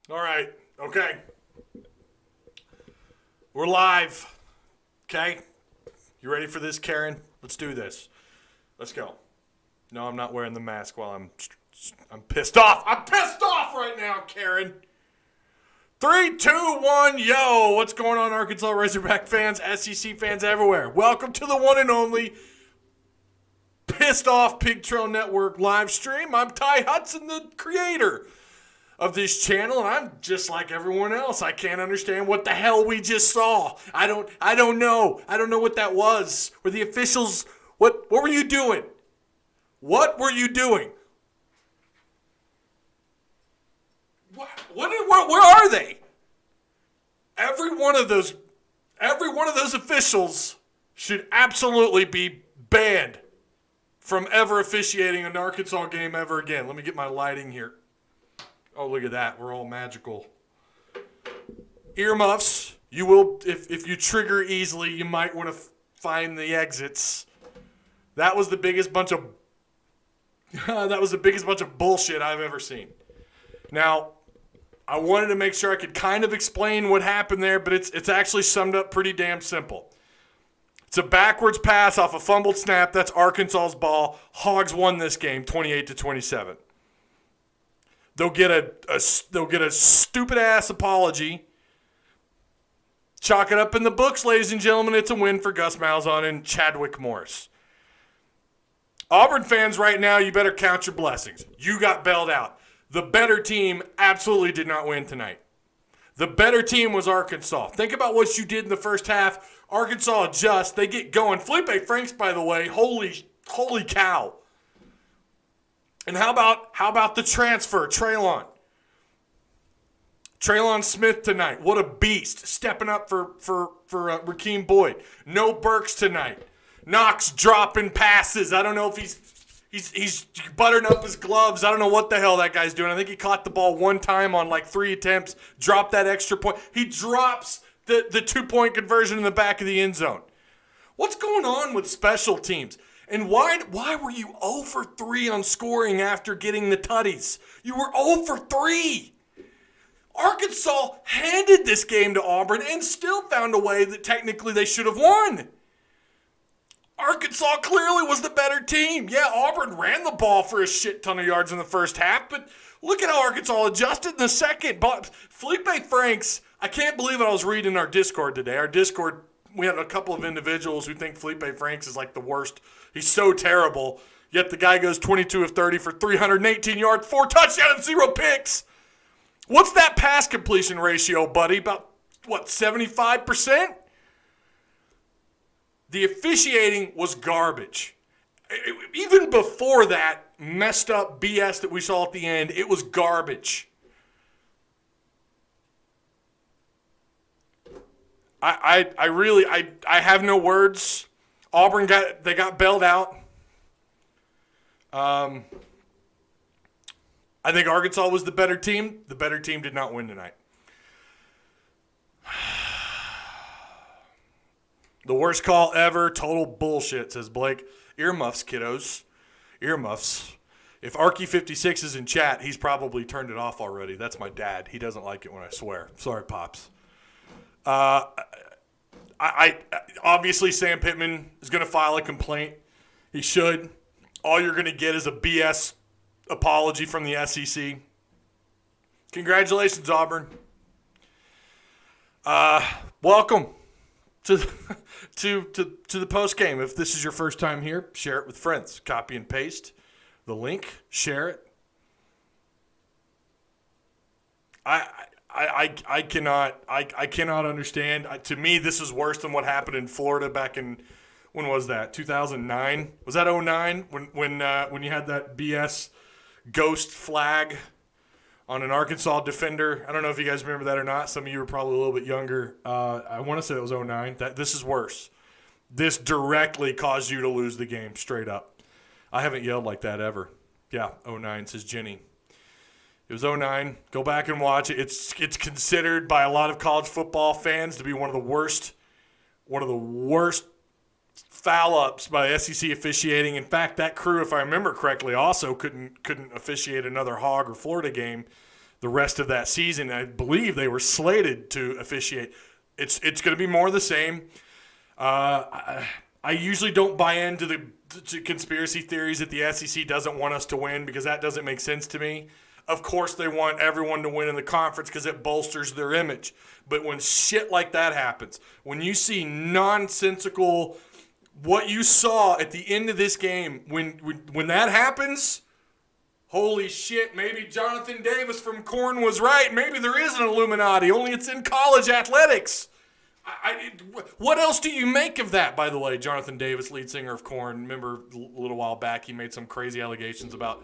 All right. Okay. We're live. Okay. You ready for this, Karen? Let's do this. Let's go. No, I'm not wearing the mask while I'm pissed off. I'm pissed off right now, Karen. 3, 2, 1, yo. What's going on, Arkansas Razorback fans, SEC fans everywhere? Welcome to the one and only Pissed Off Pig Trail Network live stream. I'm Ty Hudson, the creator of this channel, and I'm just like everyone else. I can't understand what the hell we just saw. I don't know. I don't know what that was. Were the officials, what were you doing? What were you doing? Where are they? Every one of those officials should absolutely be banned from ever officiating an Arkansas game ever again. Let me get my lighting here. Oh, look at that. We're all magical. Earmuffs. You will, if you trigger easily, you might want to find the exits. That was the biggest bunch of bullshit I've ever seen. Now, I wanted to make sure I could kind of explain what happened there, but it's actually summed up pretty damn simple. It's a backwards pass off a fumbled snap. That's Arkansas's ball. Hogs won this game 28-27. They'll get a stupid ass apology. Chalk it up in the books, ladies and gentlemen. It's a win for Gus Malzahn and Chadwick Morris. Auburn fans right now, you better count your blessings. You got bailed out. The better team absolutely did not win tonight. The better team was Arkansas. Think about what you did in the first half. Arkansas adjusts. They get going. Felipe Franks, by the way, holy cow. And how about the transfer, Traylon? Traylon Smith tonight. What a beast. Stepping up for Rakeem Boyd. No Burks tonight. Knox dropping passes. I don't know if he's buttering up his gloves. I don't know what the hell that guy's doing. I think he caught the ball one time on like 3 attempts. Dropped that extra point. He drops the 2-point conversion in the back of the end zone. What's going on with special teams? And why were you 0 for 3 on scoring after getting the tutties? You were 0 for 3. Arkansas handed this game to Auburn and still found a way that technically they should have won. Arkansas clearly was the better team. Yeah, Auburn ran the ball for a shit ton of yards in the first half, but look at how Arkansas adjusted in the second. But Felipe Franks, I can't believe it. I was reading our Discord today. Our Discord, we had a couple of individuals who think Felipe Franks is like the worst. He's so terrible. Yet the guy goes 22 of 30 for 318 yards, 4 touchdowns, 0 picks. What's that pass completion ratio, buddy? About, 75%? The officiating was garbage. Even before that messed up BS that we saw at the end, it was garbage. I really have no words. Auburn got bailed out. I think Arkansas was the better team. The better team did not win tonight. The worst call ever. Total bullshit, says Blake. Earmuffs, kiddos. Earmuffs. If Arky56 is in chat, he's probably turned it off already. That's my dad. He doesn't like it when I swear. Sorry, Pops. I obviously Sam Pittman is going to file a complaint. He should. All you're going to get is a BS apology from the SEC. Congratulations, Auburn. Welcome to the post game. If this is your first time here, share it with friends. Copy and paste the link. Share it. I cannot understand. To me, this is worse than what happened in Florida back in, when was that? 2009? Was that 2009 when you had that BS ghost flag on an Arkansas defender? I don't know if you guys remember that or not. Some of you were probably a little bit younger. I want to say it was 2009. This is worse. This directly caused you to lose the game straight up. I haven't yelled like that ever. Yeah, 2009, says Jenny. It was 2009. Go back and watch it. It's considered by a lot of college football fans to be one of the worst foul-ups by SEC officiating. In fact, that crew, if I remember correctly, also couldn't officiate another Hog or Florida game the rest of that season. I believe they were slated to officiate. It's going to be more of the same. I usually don't buy into to conspiracy theories that the SEC doesn't want us to win, because that doesn't make sense to me. Of course they want everyone to win in the conference because it bolsters their image. But when shit like that happens, when you see nonsensical, what you saw at the end of this game, when that happens, holy shit, maybe Jonathan Davis from Corn was right. Maybe there is an Illuminati, only it's in college athletics. What else do you make of that, by the way? Jonathan Davis, lead singer of Korn. Remember a little while back he made some crazy allegations about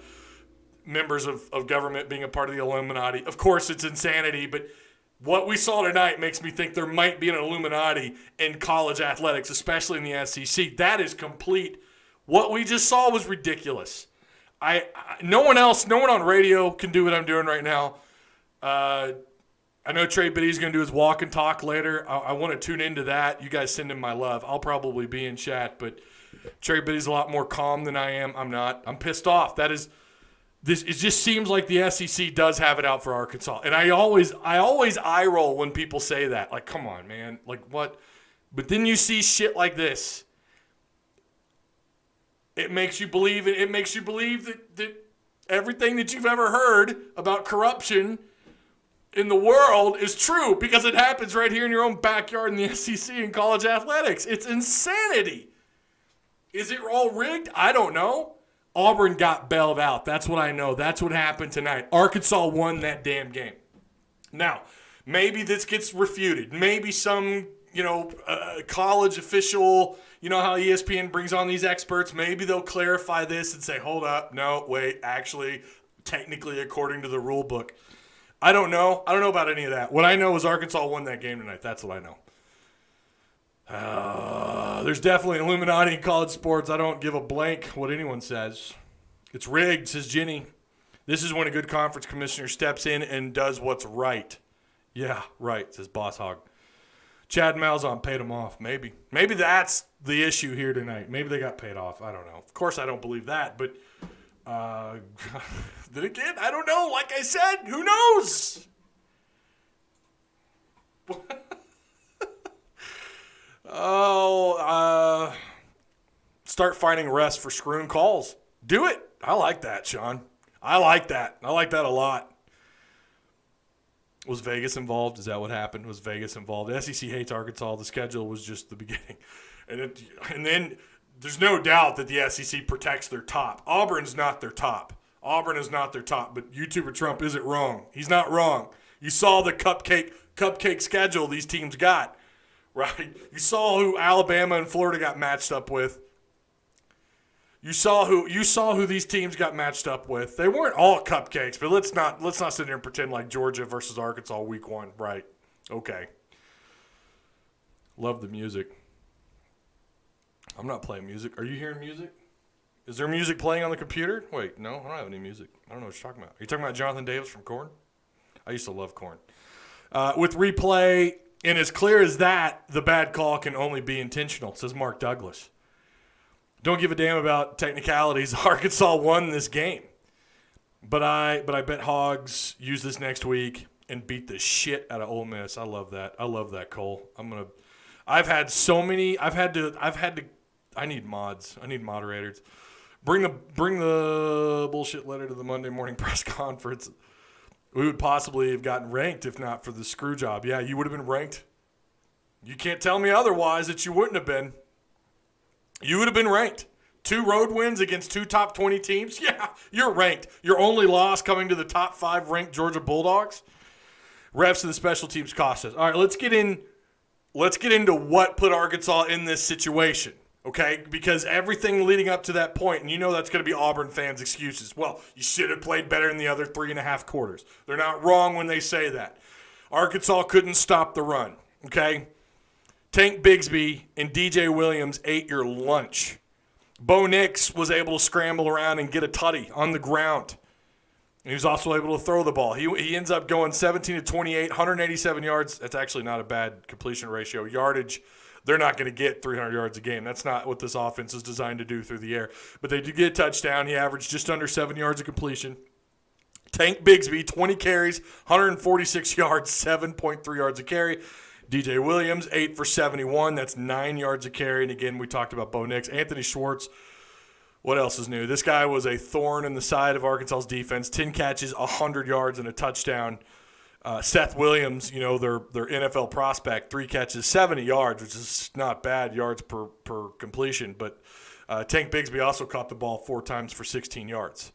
members of government being a part of the Illuminati. Of course, it's insanity, but what we saw tonight makes me think there might be an Illuminati in college athletics, especially in the SEC. That is complete. What we just saw was ridiculous. No one on radio can do what I'm doing right now. I know Trey Biddy's going to do his walk and talk later. I want to tune into that. You guys send him my love. I'll probably be in chat, but Trey Biddy's a lot more calm than I am. I'm not. I'm pissed off. It just seems like the SEC does have it out for Arkansas. And I always eye roll when people say that. Like, come on, man. Like, what? But then you see shit like this. It makes you believe it. It makes you believe that everything that you've ever heard about corruption in the world is true, because it happens right here in your own backyard in the SEC and college athletics. It's insanity. Is it all rigged? I don't know. Auburn got bailed out. That's what I know. That's what happened tonight. Arkansas won that damn game. Now, maybe this gets refuted. Maybe some, college official, you know how ESPN brings on these experts, maybe they'll clarify this and say, hold up, no, wait, actually, technically according to the rule book. I don't know. I don't know about any of that. What I know is Arkansas won that game tonight. That's what I know. There's definitely Illuminati in college sports. I don't give a blank what anyone says. It's rigged, says Jenny. This is when a good conference commissioner steps in and does what's right. Yeah, right, says Boss Hog. Chad Malzahn paid him off. Maybe. Maybe that's the issue here tonight. Maybe they got paid off. I don't know. Of course I don't believe that, but then again, I don't know. Like I said, who knows? Start finding refs for screwing calls. Do it. I like that, Sean. I like that. I like that a lot. Was Vegas involved? Is that what happened? Was Vegas involved? The SEC hates Arkansas. The schedule was just the beginning. And then there's no doubt that the SEC protects their top. Auburn's not their top. Auburn is not their top, but YouTuber Trump isn't wrong. He's not wrong. You saw the cupcake schedule these teams got, right? You saw who Alabama and Florida got matched up with. You saw who these teams got matched up with. They weren't all cupcakes, but let's not sit here and pretend like Georgia versus Arkansas week 1, right? Okay. Love the music. I'm not playing music. Are you hearing music? Is there music playing on the computer? Wait, no, I don't have any music. I don't know what you're talking about. Are you talking about Jonathan Davis from Korn? I used to love Korn. With replay, and as clear as that, the bad call can only be intentional, says Mark Douglas. Don't give a damn about technicalities. Arkansas won this game. But I bet Hogs use this next week and beat the shit out of Ole Miss. I love that. I love that, Cole. I need mods. I need moderators. Bring the bullshit letter to the Monday morning press conference. We would possibly have gotten ranked if not for the screw job. Yeah, you would have been ranked. You can't tell me otherwise that you wouldn't have been. You would have been ranked. 2 road wins against 2 top 20 teams. Yeah, you're ranked. Your only loss coming to the top 5 ranked Georgia Bulldogs. Refs and the special teams cost us. All right, let's get into what put Arkansas in this situation. Okay, because everything leading up to that point, and you know that's going to be Auburn fans' excuses. Well, you should have played better in the other 3.5 quarters. They're not wrong when they say that. Arkansas couldn't stop the run, okay? Tank Bigsby and DJ Williams ate your lunch. Bo Nix was able to scramble around and get a tutty on the ground. He was also able to throw the ball. He ends up going 17 to 28, 187 yards. That's actually not a bad completion ratio. Yardage, they're not going to get 300 yards a game. That's not what this offense is designed to do through the air. But they did get a touchdown. He averaged just under 7 yards of completion. Tank Bigsby, 20 carries, 146 yards, 7.3 yards a carry. DJ Williams, 8 for 71. That's 9 yards a carry. And again, we talked about Bo Nix. Anthony Schwartz, what else is new? This guy was a thorn in the side of Arkansas's defense. 10 catches, 100 yards, and a touchdown. Seth Williams, their NFL prospect, 3 catches, 70 yards, which is not bad yards per completion. But Tank Bigsby also caught the ball 4 times for 16 yards.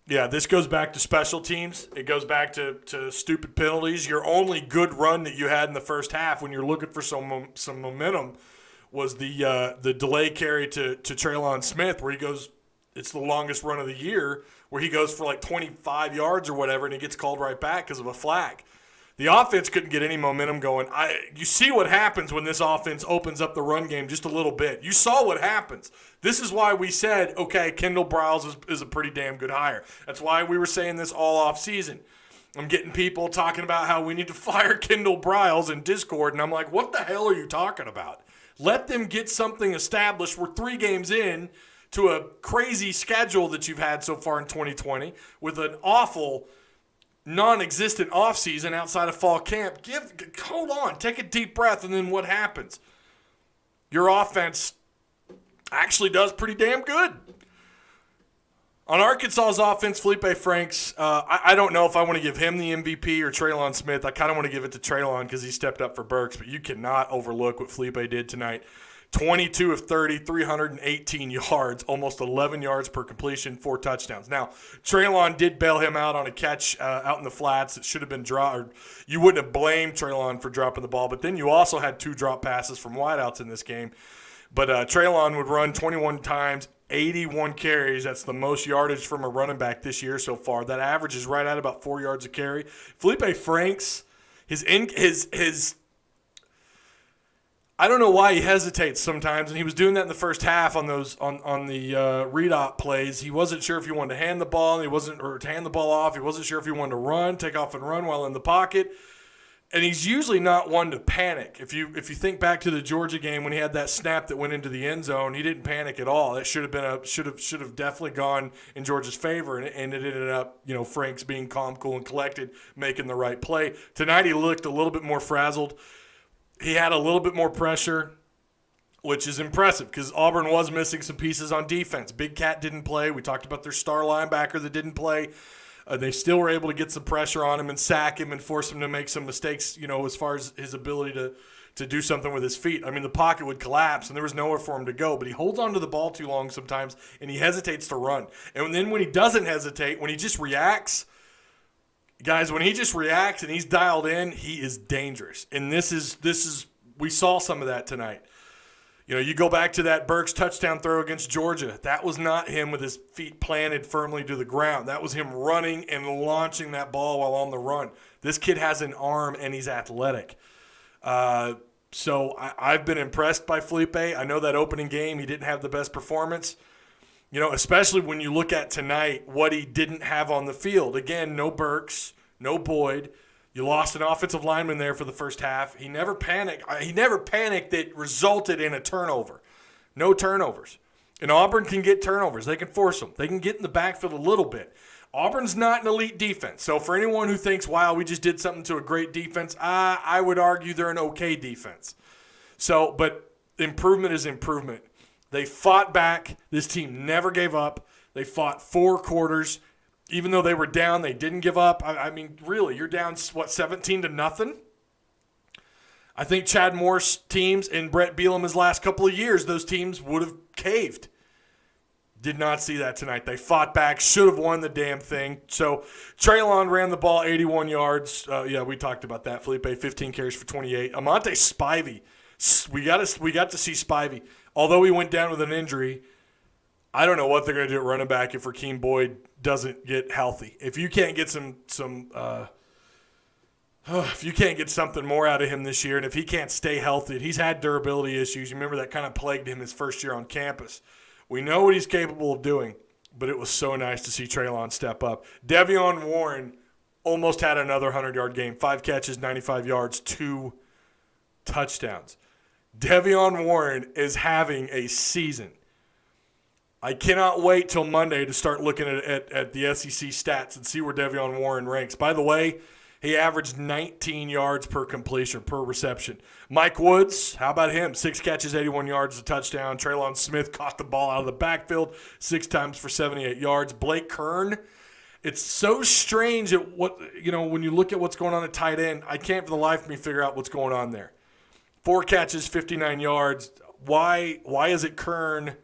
Yeah, this goes back to special teams. It goes back to stupid penalties. Your only good run that you had in the first half when you're looking for some momentum was the delay carry to Traylon Smith where he goes – it's the longest run of the year where he goes for like 25 yards or whatever and he gets called right back because of a flag. The offense couldn't get any momentum going. You see what happens when this offense opens up the run game just a little bit. You saw what happens. This is why we said, okay, Kendall Briles is a pretty damn good hire. That's why we were saying this all off season. I'm getting people talking about how we need to fire Kendall Briles in Discord, and I'm like, what the hell are you talking about? Let them get something established. We're 3 games in to a crazy schedule that you've had so far in 2020 with an awful non-existent offseason outside of fall camp. Hold on, take a deep breath, and then what happens? Your offense actually does pretty damn good. On Arkansas's offense, Felipe Franks, I don't know if I want to give him the MVP or Traylon Smith. I kind of want to give it to Traylon because he stepped up for Burks, but you cannot overlook what Felipe did tonight. 22 of 30, 318 yards, almost 11 yards per completion, 4 touchdowns. Now, Traylon did bail him out on a catch out in the flats. It should have been dropped. You wouldn't have blamed Traylon for dropping the ball, but then you also had 2 drop passes from wideouts in this game. But Traylon would run 21 times, 81 carries. That's the most yardage from a running back this year so far. That average is right at about 4 yards a carry. Felipe Franks, his I don't know why he hesitates sometimes, and he was doing that in the first half on those on the read-op plays. He wasn't sure if he wanted to hand the ball, or to hand the ball off. He wasn't sure if he wanted to run, take off and run while in the pocket. And he's usually not one to panic. If you think back to the Georgia game when he had that snap that went into the end zone, he didn't panic at all. It should have definitely gone in Georgia's favor, and it ended up Franks being calm, cool, and collected, making the right play. Tonight he looked a little bit more frazzled. He had a little bit more pressure, which is impressive because Auburn was missing some pieces on defense. Big Cat didn't play. We talked about their star linebacker that didn't play. They still were able to get some pressure on him and sack him and force him to make some mistakes, as far as his ability to do something with his feet. I mean, the pocket would collapse and there was nowhere for him to go, but he holds on to the ball too long sometimes and he hesitates to run. And then when he doesn't hesitate, when he just reacts, guys, when he just reacts and he's dialed in, he is dangerous. And this is we saw some of that tonight. You go back to that Burks touchdown throw against Georgia. That was not him with his feet planted firmly to the ground. That was him running and launching that ball while on the run. This kid has an arm and he's athletic. So I've been impressed by Felipe. I know that opening game he didn't have the best performance. Especially when you look at tonight what he didn't have on the field. Again, no Burks, no Boyd. You lost an offensive lineman there for the first half. He never panicked. That resulted in a turnover. No turnovers. And Auburn can get turnovers. They can force them. They can get in the backfield a little bit. Auburn's not an elite defense. So for anyone who thinks, wow, we just did something to a great defense, I would argue they're an okay defense. But improvement is improvement. They fought back. This team never gave up. They fought 4 quarters. Even though they were down, they didn't give up. I mean, really, you're down, 17-0? I think Chad Moore's teams and Brett Bielema's last couple of years, those teams would have caved. Did not see that tonight. They fought back, should have won the damn thing. So Traylon ran the ball 81 yards. We talked about that. Felipe, 15 carries for 28. Amante Spivey. We got to see Spivey. Although he went down with an injury, I don't know what they're going to do at running back if Rakeem Boyd doesn't get healthy. If you can't get if you can't get something more out of him this year, and if he can't stay healthy, he's had durability issues. You remember that kind of plagued him his first year on campus. We know what he's capable of doing, but it was so nice to see Traylon step up. Devion Warren almost had another 100-yard game. 5 catches, 95 yards, 2 touchdowns. Devion Warren is having a season. I cannot wait till Monday to start looking at the SEC stats and see where Devion Warren ranks. By the way, he averaged 19 yards per completion, per reception. Mike Woods, how about him? 6 catches, 81 yards, a touchdown. Traylon Smith caught the ball out of the backfield 6 times for 78 yards. Blake Kern, it's so strange at when you look at what's going on at tight end, I can't for the life of me figure out what's going on there. 4 catches, 59 yards. Why is it Kern?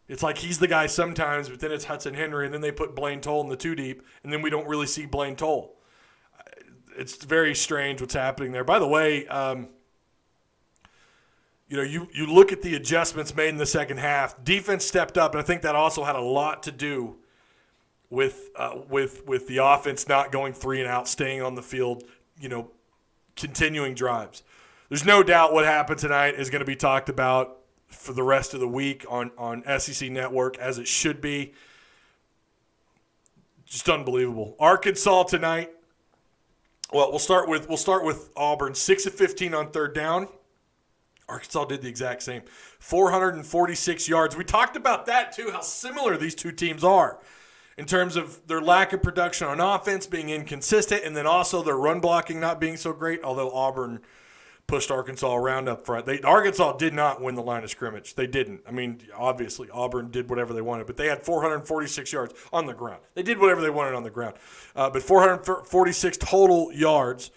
It's like he's the guy sometimes, but then it's Hudson Henry, and then they put Blaine Toll in the 2 deep, and then we don't really see Blaine Toll. It's very strange what's happening there. By the way, you look at the adjustments made in the second half. Defense stepped up, and I think that also had a lot to do with the offense not going 3 and out, staying on the field, continuing drives. There's no doubt what happened tonight is going to be talked about for the rest of the week on SEC Network, as it should be. Just unbelievable. Arkansas tonight. Well, we'll start with Auburn. 6 of 15 on third down. Arkansas did the exact same. 446 yards. We talked about that too, how similar these two teams are in terms of their lack of production on offense, being inconsistent, and then also their run blocking not being so great, although Auburn pushed Arkansas around up front. Arkansas did not win the line of scrimmage. They didn't. I mean, obviously, Auburn did whatever they wanted, but they had 446 yards on the ground. They did whatever they wanted on the ground. But 446 total yards.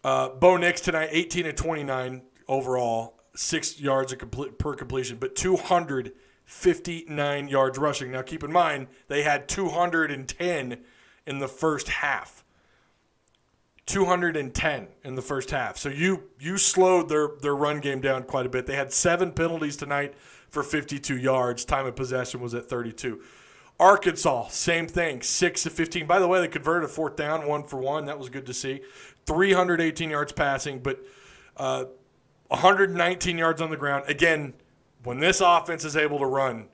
Bo Nix tonight, 18 of 29 overall, 6 yards per completion, but 259 yards rushing. Now, keep in mind, they had 210 in the first half. 210 in the first half. So you slowed their run game down quite a bit. They had 7 penalties tonight for 52 yards. Time of possession was at 32. Arkansas, same thing, 6 of 15. By the way, they converted a 4th down, 1 for 1. That was good to see. 318 yards passing, but 119 yards on the ground. Again, when this offense is able to run,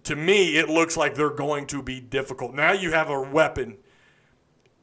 to me, it looks like they're going to be difficult. Now you have a weapon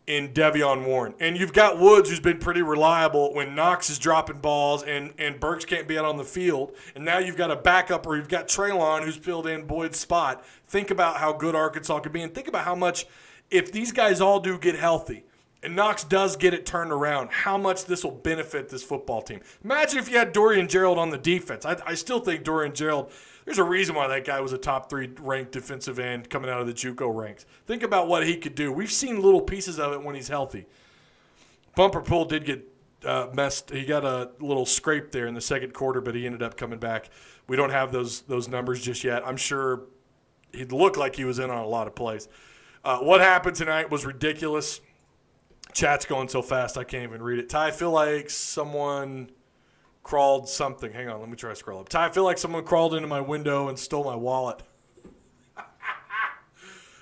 in Devion Warren. And you've got Woods, who's been pretty reliable when Knox is dropping balls and Burks can't be out on the field. And now you've got a backup, or you've got Traylon, who's filled in Boyd's spot. Think about how good Arkansas could be, and think about how much, if these guys all do get healthy and Knox does get it turned around, how much this will benefit this football team. Imagine if you had Dorian Gerald on the defense. I still think Dorian Gerald, there's a reason why that guy was a top 3 ranked defensive end coming out of the JUCO ranks. Think about what he could do. We've seen little pieces of it when he's healthy. Bumper Pool did get messed. He got a little scrape there in the second quarter, but he ended up coming back. We don't have those numbers just yet. I'm sure he'd look like he was in on a lot of plays. What happened tonight was ridiculous. Chat's going so fast I can't even read it. Ty, I feel like someone crawled something. Hang on, let me try to scroll up. Ty, I feel like someone crawled into my window and stole my wallet.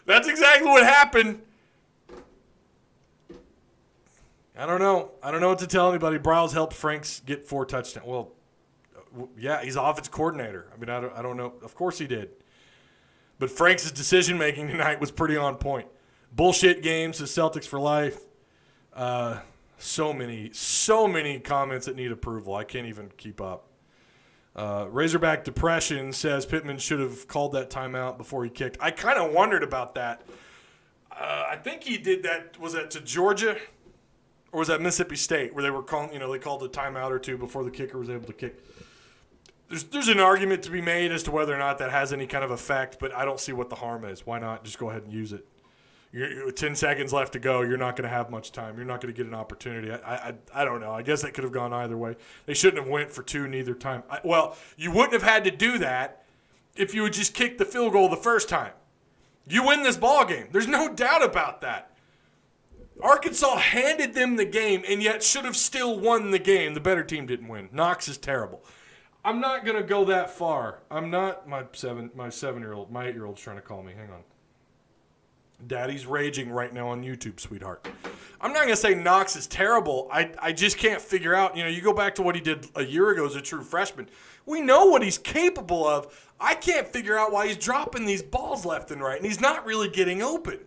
That's exactly what happened. I don't know. I don't know what to tell anybody. Bryles helped Franks get 4 touchdowns. Well, yeah, he's offense coordinator. I mean, I don't know. Of course he did. But Franks' decision-making tonight was pretty on point. Bullshit games, the Celtics for life. So many comments that need approval. I can't even keep up. Razorback Depression says Pittman should have called that timeout before he kicked. I kind of wondered about that. I think he did that. Was that to Georgia? Or was that Mississippi State where they were calling, they called a timeout or two before the kicker was able to kick? There's an argument to be made as to whether or not that has any kind of effect, but I don't see what the harm is. Why not just go ahead and use it? 10 seconds left to go. You're not going to have much time. You're not going to get an opportunity. I don't know. I guess that could have gone either way. They shouldn't have went for 2 neither time. You wouldn't have had to do that if you had just kicked the field goal the first time. You win this ball game. There's no doubt about that. Arkansas handed them the game and yet should have still won the game. The better team didn't win. Knox is terrible. I'm not going to go that far. I'm not my 7-year-old. My 8-year-old's trying to call me. Hang on. Daddy's raging right now on YouTube, sweetheart. I'm not going to say Knox is terrible. I just can't figure out. You go back to what he did a year ago as a true freshman. We know what he's capable of. I can't figure out why he's dropping these balls left and right, and he's not really getting open.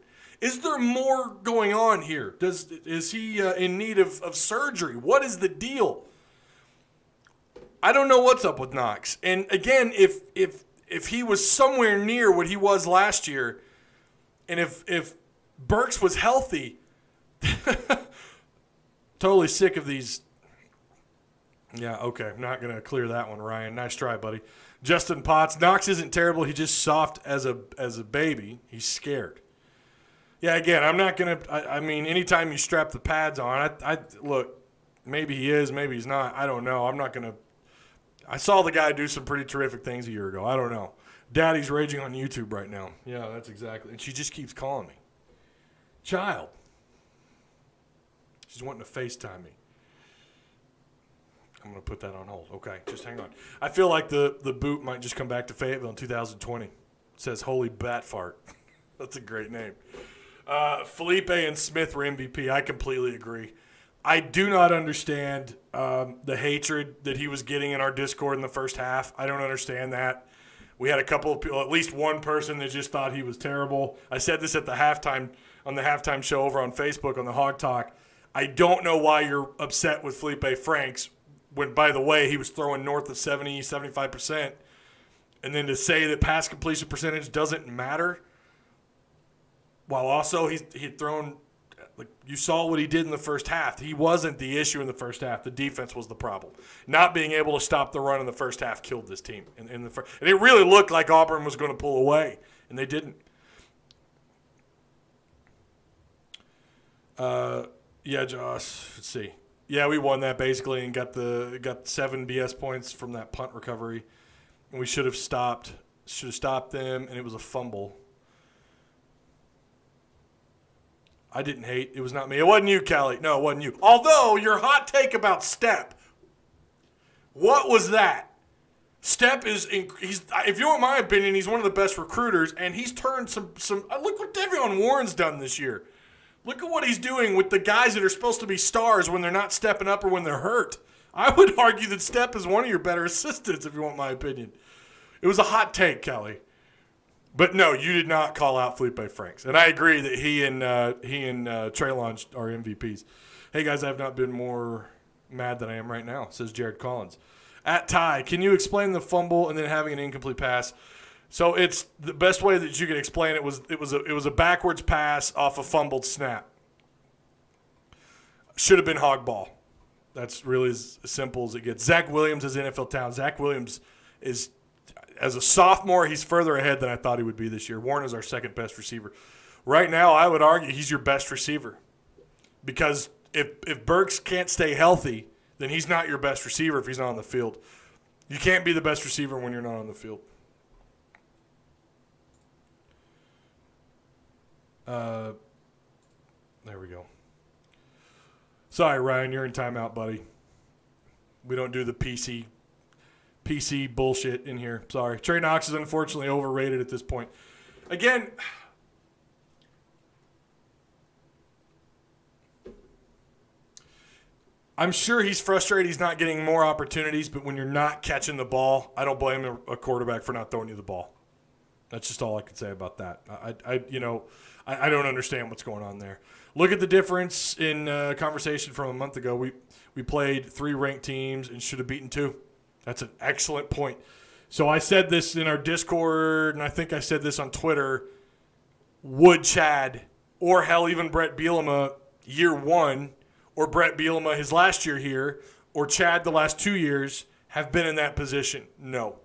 Is there more going on here? Is he in need of surgery? What is the deal? I don't know what's up with Knox. And again, if if he was somewhere near what he was last year, and if Burks was healthy, totally sick of these. Yeah, okay. I'm not going to clear that one, Ryan. Nice try, buddy. Justin Potts. Knox isn't terrible. He's just soft as a baby. He's scared. Yeah, again, I'm not going to – I mean, anytime you strap the pads on, I look, maybe he is, maybe he's not. I don't know. I'm not going to – I saw the guy do some pretty terrific things a year ago. I don't know. Daddy's raging on YouTube right now. Yeah, that's exactly – and she just keeps calling me. Child. She's wanting to FaceTime me. I'm going to put that on hold. Okay, just hang on. I feel like the boot might just come back to Fayetteville in 2020. It says, holy bat fart. That's a great name. Felipe and Smith were MVP. I completely agree. I do not understand the hatred that he was getting in our Discord in the first half. I don't understand that. We had a couple of people, at least one person that just thought he was terrible. I said this at the halftime, on the halftime show over on Facebook on the Hog Talk. I don't know why you're upset with Felipe Franks when, by the way, he was throwing north of 70, 75%. And then to say that pass completion percentage doesn't matter, while also he had thrown, like you saw what he did in the first half. He wasn't the issue in the first half. The defense was the problem. Not being able to stop the run in the first half killed this team. And it really looked like Auburn was going to pull away, and they didn't. Yeah, Josh. Let's see. Yeah, we won that basically and got 7 BS points from that punt recovery. And we should have stopped them, and it was a fumble. I didn't hate. It was not me. It wasn't you, Callie. No, it wasn't you. Although your hot take about Stepp, what was that? Stepp if you want my opinion, he's one of the best recruiters, and he's turned some. Look what Devion Warren's done this year. Look at what he's doing with the guys that are supposed to be stars when they're not stepping up or when they're hurt. I would argue that Stepp is one of your better assistants, if you want my opinion. It was a hot take, Kelly. But no, you did not call out Felipe Franks. And I agree that he and Treylon are MVPs. Hey, guys, I have not been more mad than I am right now, says Jared Collins. At Ty, can you explain the fumble and then having an incomplete pass? So it's the best way that you can explain it was a backwards pass off a fumbled snap. Should have been hog ball. That's really as simple as it gets. Zach Williams is NFL talent. Zach Williams is, as a sophomore, he's further ahead than I thought he would be this year. Warren is our second best receiver. Right now, I would argue he's your best receiver. Because if Burks can't stay healthy, then he's not your best receiver if he's not on the field. You can't be the best receiver when you're not on the field. There we go. Sorry, Ryan, you're in timeout, buddy. We don't do the PC bullshit in here. Sorry. Trey Knox is unfortunately overrated at this point. Again, I'm sure he's frustrated he's not getting more opportunities, but when you're not catching the ball, I don't blame a quarterback for not throwing you the ball. That's just all I can say about that. I don't understand what's going on there. Look at the difference in conversation from a month ago. We played 3 ranked teams and should have beaten 2. That's an excellent point. So I said this in our Discord, and I think I said this on Twitter. Would Chad, or hell, even Brett Bielema year 1, or Brett Bielema his last year here, or Chad the last 2 years, have been in that position? No.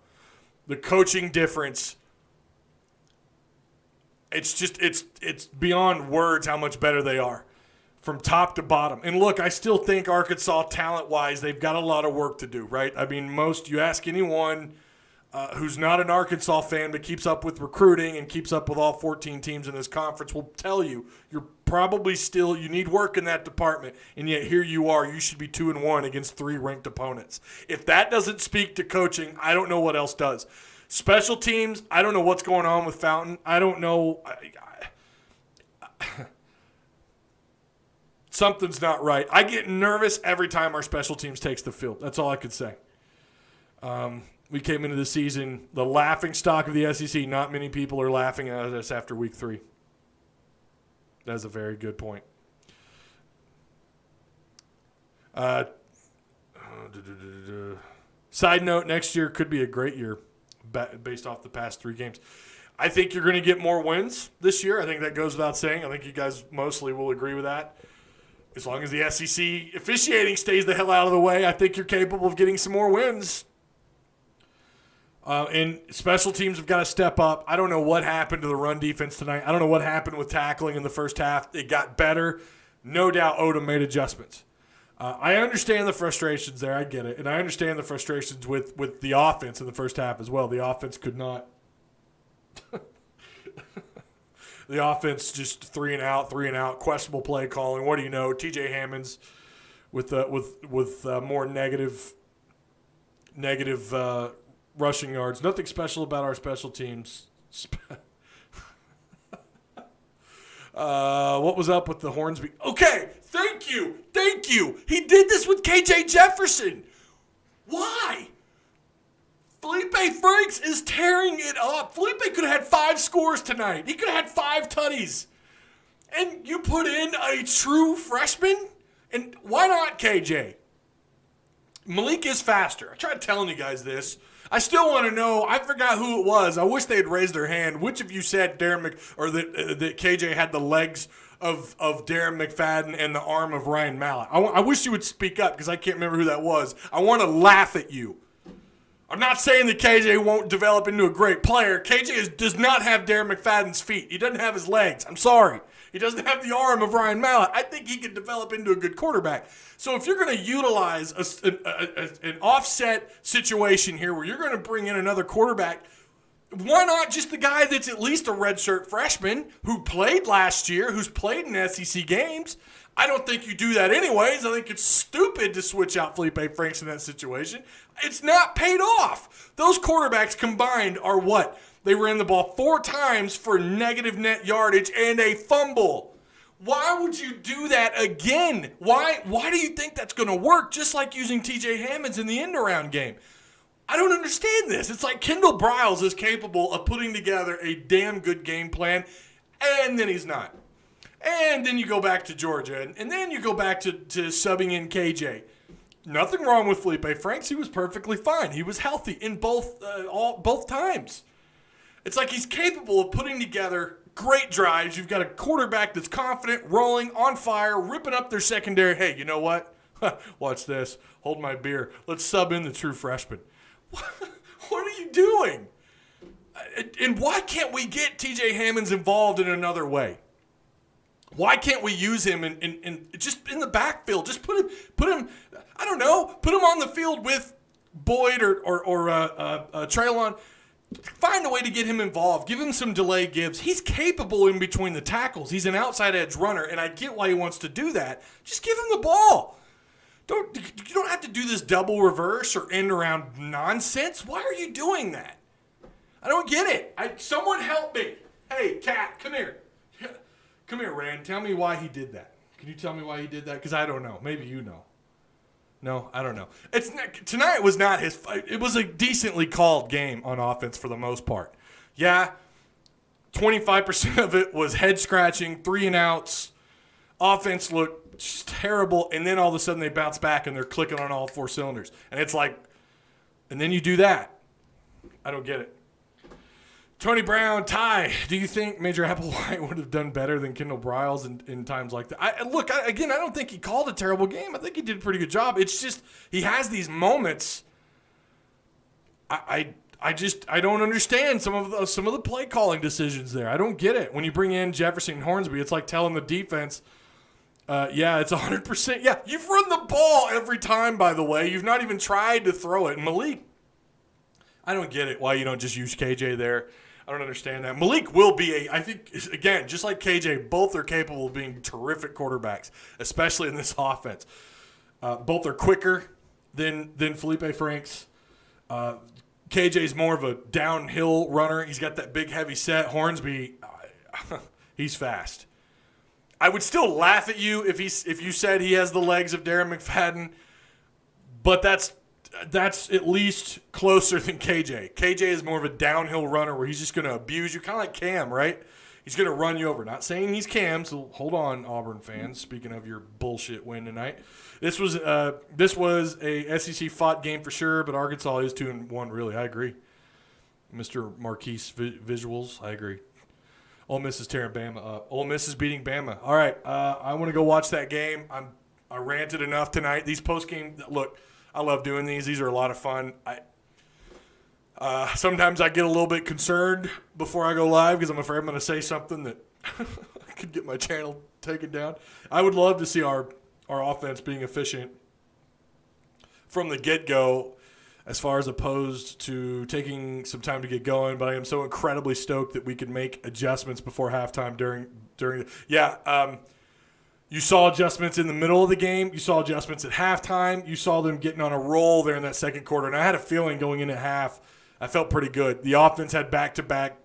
The coaching difference, it's beyond words how much better they are from top to bottom. And look, I still think Arkansas, talent-wise, they've got a lot of work to do, right? I mean, you ask anyone who's not an Arkansas fan but keeps up with recruiting and keeps up with all 14 teams in this conference will tell you you're probably still, you need work in that department, and yet here you are. You should be 2-1 against 3 ranked opponents. If that doesn't speak to coaching, I don't know what else does. Special teams, I don't know what's going on with Fountain. I don't know. Something's not right. I get nervous every time our special teams takes the field. That's all I could say. We came into the season, the laughing stock of the SEC. Not many people are laughing at us after week 3. That's a very good point. Side note, next year could be a great year. based off the past 3 games. I think you're going to get more wins this year. I think that goes without saying. I think you guys mostly will agree with that. As long as the SEC officiating stays the hell out of the way, I think you're capable of getting some more wins. And special teams have got to step up. I don't know what happened to the run defense tonight. I don't know what happened with tackling in the first half. It got better. No doubt Odom made adjustments. I understand the frustrations there. I get it. And I understand the frustrations with the offense in the first half as well. The offense could not. The offense just 3 and out, questionable play calling. What do you know? TJ Hammonds with more negative rushing yards. Nothing special about our special teams. What was up with the Hornsby? Okay, thank you. He did this with KJ Jefferson. Why? Felipe Franks is tearing it up. Felipe could have had 5 scores tonight. He could have had 5 tutties. And you put in a true freshman? And why not KJ? Malik is faster. I tried telling you guys this. I still want to know. I forgot who it was. I wish they had raised their hand. Which of you said that KJ had the legs of Darren McFadden and the arm of Ryan Mallett? I wish you would speak up because I can't remember who that was. I want to laugh at you. I'm not saying that KJ won't develop into a great player. KJ does not have Darren McFadden's feet. He doesn't have his legs. I'm sorry. He doesn't have the arm of Ryan Mallett. I think he could develop into a good quarterback. So if you're going to utilize an offset situation here where you're going to bring in another quarterback, why not just the guy that's at least a redshirt freshman who played last year, who's played in SEC games? I don't think you do that anyways. I think it's stupid to switch out Felipe Franks in that situation. It's not paid off. Those quarterbacks combined are what? They ran the ball 4 times for negative net yardage and a fumble. Why would you do that again? Why do you think that's going to work? Just like using TJ Hammonds in the end-around game. I don't understand this. It's like Kendall Briles is capable of putting together a damn good game plan, and then he's not. And then you go back to Georgia, and then you go back to subbing in KJ. Nothing wrong with Felipe Franks. He was perfectly fine. He was healthy in both times. It's like he's capable of putting together great drives. You've got a quarterback that's confident, rolling, on fire, ripping up their secondary. Hey, you know what? Watch this. Hold my beer. Let's sub in the true freshman. What are you doing? And why can't we get TJ Hammonds involved in another way? Why can't we use him in just in the backfield? Just put him. I don't know. Put him on the field with Boyd or Treylon. Find a way to get him involved. Give him some delay gives. He's capable in between the tackles. He's an outside edge runner, and I get why he wants to do that. Just give him the ball. You don't have to do this double reverse or end around nonsense. Why are you doing that? I don't get it. Someone help me. Hey, Cat, come here. Come here, Rand. Tell me why he did that. Can you tell me why he did that? Because I don't know. Maybe you know. No, I don't know. Tonight was not his fight. It was a decently called game on offense for the most part. Yeah, 25% of it was head scratching, 3 and outs. Offense looked just terrible, and then all of a sudden they bounce back and they're clicking on all 4 cylinders. And it's like, and then you do that. I don't get it. Tony Brown, Ty, do you think Major Applewhite would have done better than Kendall Briles in times like that? I don't think he called a terrible game. I think he did a pretty good job. It's just he has these moments. I don't understand some of the play calling decisions there. I don't get it. When you bring in Jefferson and Hornsby, it's like telling the defense, yeah, it's 100%. Yeah, you've run the ball every time, by the way. You've not even tried to throw it. And Malik, I don't get it why you don't just use KJ there. I don't understand that. Malik will be I think, again, just like KJ, both are capable of being terrific quarterbacks, especially in this offense. Both are quicker than Felipe Franks. KJ's more of a downhill runner. He's got that big, heavy set. Hornsby, he's fast. I would still laugh at you if you said he has the legs of Darren McFadden, but that's at least closer than KJ. KJ is more of a downhill runner where he's just going to abuse you, kind of like Cam, right? He's going to run you over. Not saying he's Cam, so hold on, Auburn fans. Speaking of your bullshit win tonight, this was a SEC fought game for sure, but Arkansas is 2-1. Really, I agree. Mr. Marquise Visuals. I agree. Ole Miss is tearing Bama up. Ole Miss is beating Bama. All right, I want to go watch that game. I ranted enough tonight. These post-game, look, I love doing these. These are a lot of fun. Sometimes I get a little bit concerned before I go live because I'm afraid I'm going to say something that could get my channel taken down. I would love to see our offense being efficient from the get-go, as far as opposed to taking some time to get going, but I am so incredibly stoked that we can make adjustments before halftime you saw adjustments in the middle of the game. You saw adjustments at halftime. You saw them getting on a roll there in that second quarter, and I had a feeling going into half, I felt pretty good. The offense had back-to-back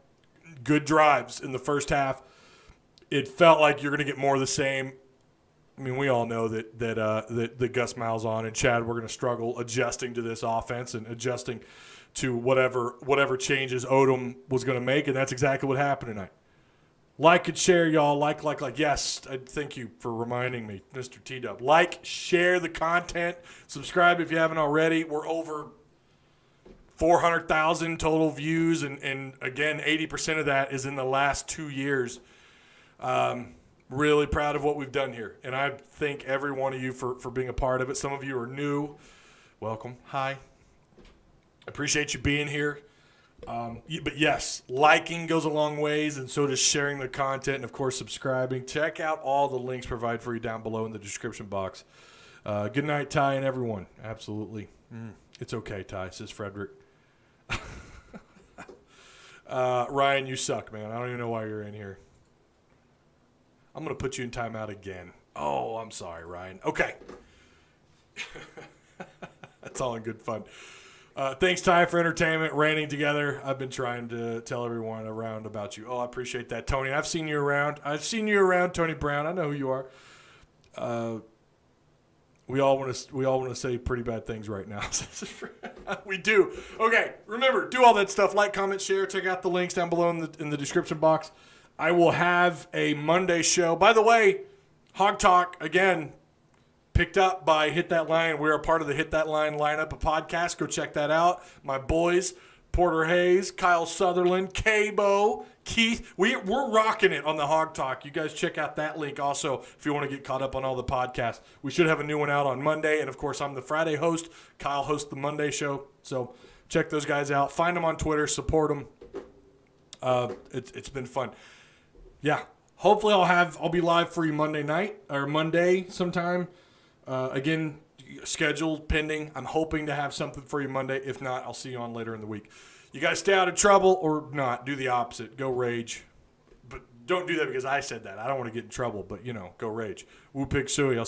good drives in the first half. It felt like you're going to get more of the same. I mean, we all know that Gus Malzahn and Chad were going to struggle adjusting to this offense and adjusting to whatever changes Odom was going to make, and that's exactly what happened tonight. Like and share, y'all. Like. Yes, thank you for reminding me, Mr. T-Dub. Like, share the content. Subscribe if you haven't already. We're over 400,000 total views, and again, 80% of that is in the last 2 years. Really proud of what we've done here, and I thank every one of you for being a part of it. Some of you are new. Welcome. Hi. Appreciate you being here. But yes, liking goes a long ways, and so does sharing the content, and of course subscribing. Check out all the links provided for you down below in the description box. Good night, Ty, and everyone. Absolutely. It's okay, Ty, says Frederick. Ryan, you suck, man. I don't even know why you're in here. I'm going to put you in timeout again. Oh, I'm sorry, Ryan. Okay. That's all in good fun. Thanks, Ty, for entertainment, ranting together. I've been trying to tell everyone around about you. Oh, I appreciate that, Tony. I've seen you around, Tony Brown. I know who you are. We all want to say pretty bad things right now. We do. Okay, remember, do all that stuff. Like, comment, share. Check out the links down below in the description box. I will have a Monday show. By the way, Hog Talk, again, picked up by Hit That Line. We're a part of the Hit That Line lineup of podcasts. Go check that out. My boys, Porter Hayes, Kyle Sutherland, K-Bo, Keith. We're rocking it on the Hog Talk. You guys check out that link also if you want to get caught up on all the podcasts. We should have a new one out on Monday. And, of course, I'm the Friday host. Kyle hosts the Monday show. So check those guys out. Find them on Twitter. Support them. It's been fun. Yeah, hopefully I'll be live for you Monday night or Monday sometime. Again, schedule pending. I'm hoping to have something for you Monday. If not, I'll see you on later in the week. You guys stay out of trouble or not. Do the opposite. Go rage. But don't do that because I said that. I don't want to get in trouble, but, go rage. Woo Pig Suey. I'll see you.